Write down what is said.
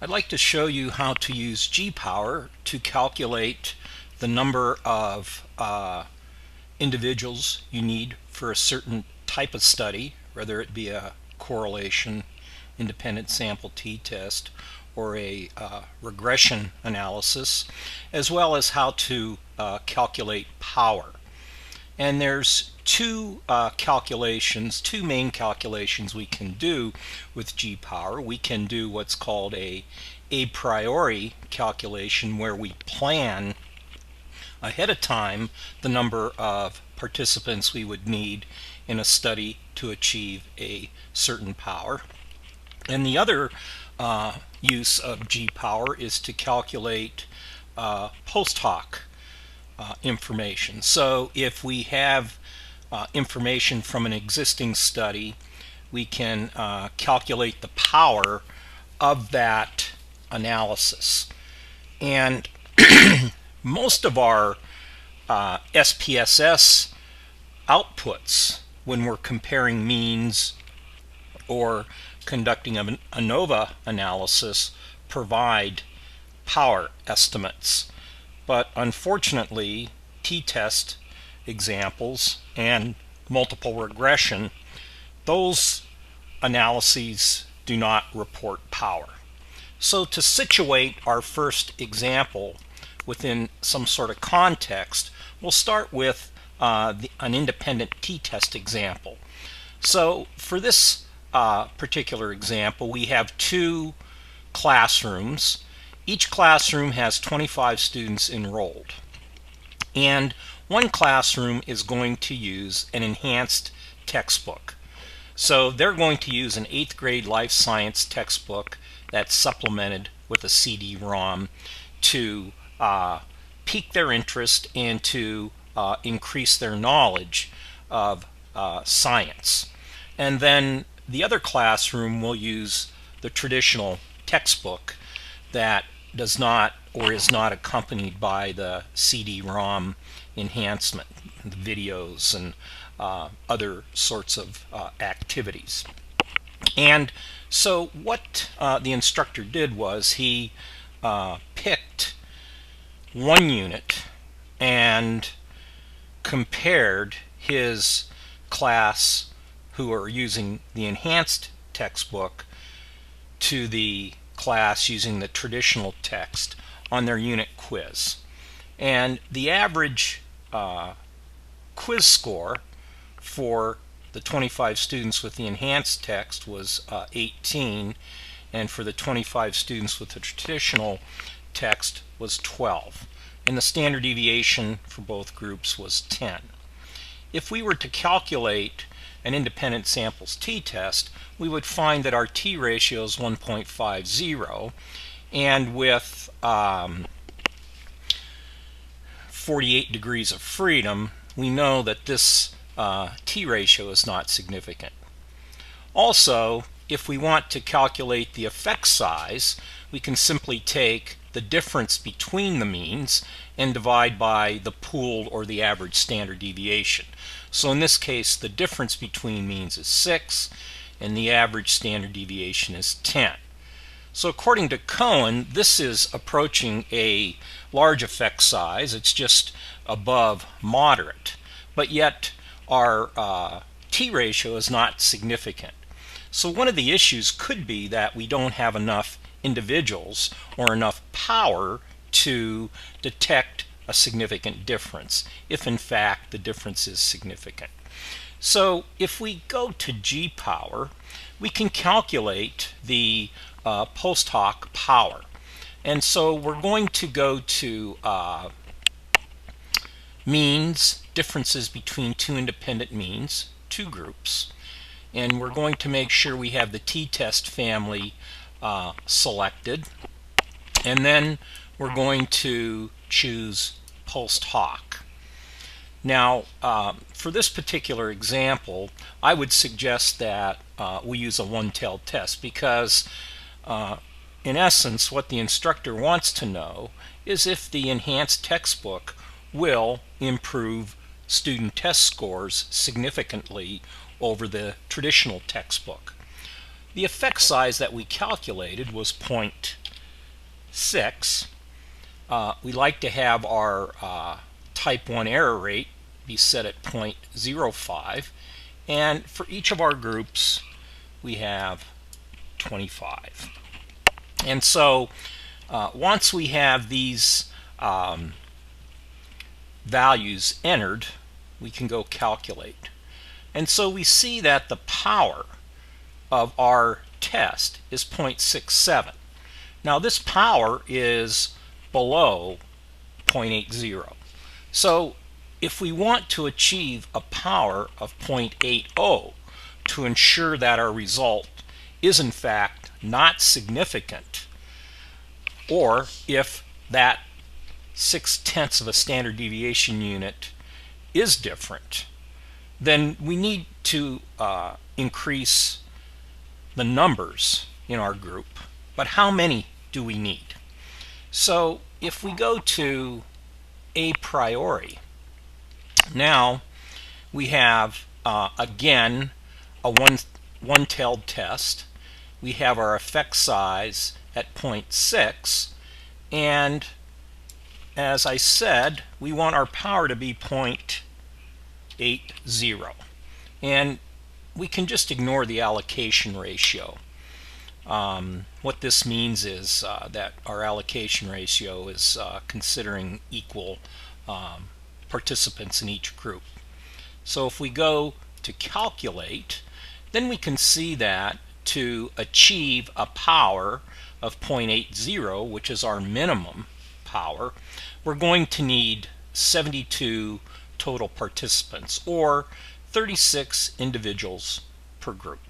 I'd like to show you how to use Gpower to calculate the number of individuals you need for a certain type of study, whether it be a correlation independent sample t-test or a regression analysis, as well as how to calculate power. And there's two main calculations we can do with Gpower. We can do what's called a priori calculation, where we plan ahead of time the number of participants we would need in a study to achieve a certain power. And the other use of Gpower is to calculate post hoc information. So if we have information from an existing study, we can calculate the power of that analysis. And most of our SPSS outputs, when we're comparing means or conducting an ANOVA analysis, provide power estimates. But unfortunately, t-test examples and multiple regression, those analyses do not report power. So to situate our first example within some sort of context, we'll start with an independent t-test example. So for this particular example, we have two classrooms. Each classroom has 25 students enrolled, and one classroom is going to use an enhanced textbook. So they're going to use an 8th grade life science textbook that's supplemented with a CD-ROM to pique their interest and to increase their knowledge of science. And then the other classroom will use the traditional textbook that does not or is not accompanied by the CD-ROM enhancement, the videos and other sorts of activities. And so what the instructor did was he picked one unit and compared his class, who are using the enhanced textbook, to the class using the traditional text on their unit quiz. And the average quiz score for the 25 students with the enhanced text was 18, and for the 25 students with the traditional text was 12. And the standard deviation for both groups was 10. If we were to calculate an independent samples t-test, we would find that our t-ratio is 1.50, and with 48 degrees of freedom, we know that this t-ratio is not significant. Also, if we want to calculate the effect size, we can simply take the difference between the means and divide by the pooled or the average standard deviation. So in this case, the difference between means is 6 and the average standard deviation is 10. So according to Cohen, this is approaching a large effect size. It's just above moderate, but yet our t-ratio is not significant. So one of the issues could be that we don't have enough individuals or enough power to detect a significant difference, if in fact the difference is significant. So if we go to Gpower, we can calculate the post hoc power. And so we're going to go to means, differences between two independent means, two groups, and we're going to make sure we have the t-test family selected, and then we're going to choose post hoc. Now for this particular example, I would suggest that we use a one-tailed test, because in essence what the instructor wants to know is if the enhanced textbook will improve student test scores significantly over the traditional textbook. The effect size that we calculated was 0.0 0.6, we like to have our type 1 error rate be set at 0.05, and for each of our groups we have 25. And so once we have these values entered, we can go calculate. And so we see that the power of our test is 0.67. Now this power is below 0.80. So if we want to achieve a power of 0.80 to ensure that our result is in fact not significant, or if that 0.6 of a standard deviation unit is different, then we need to increase the numbers in our group. But how many do we need? So if we go to a priori, now we have again a one-tailed test. We have our effect size at 0.6, and as I said, we want our power to be 0.80, and we can just ignore the allocation ratio. What this means is that our allocation ratio is considering equal participants in each group. So if we go to calculate, then we can see that to achieve a power of 0.80, which is our minimum power, we're going to need 72 total participants, or 36 individuals per group.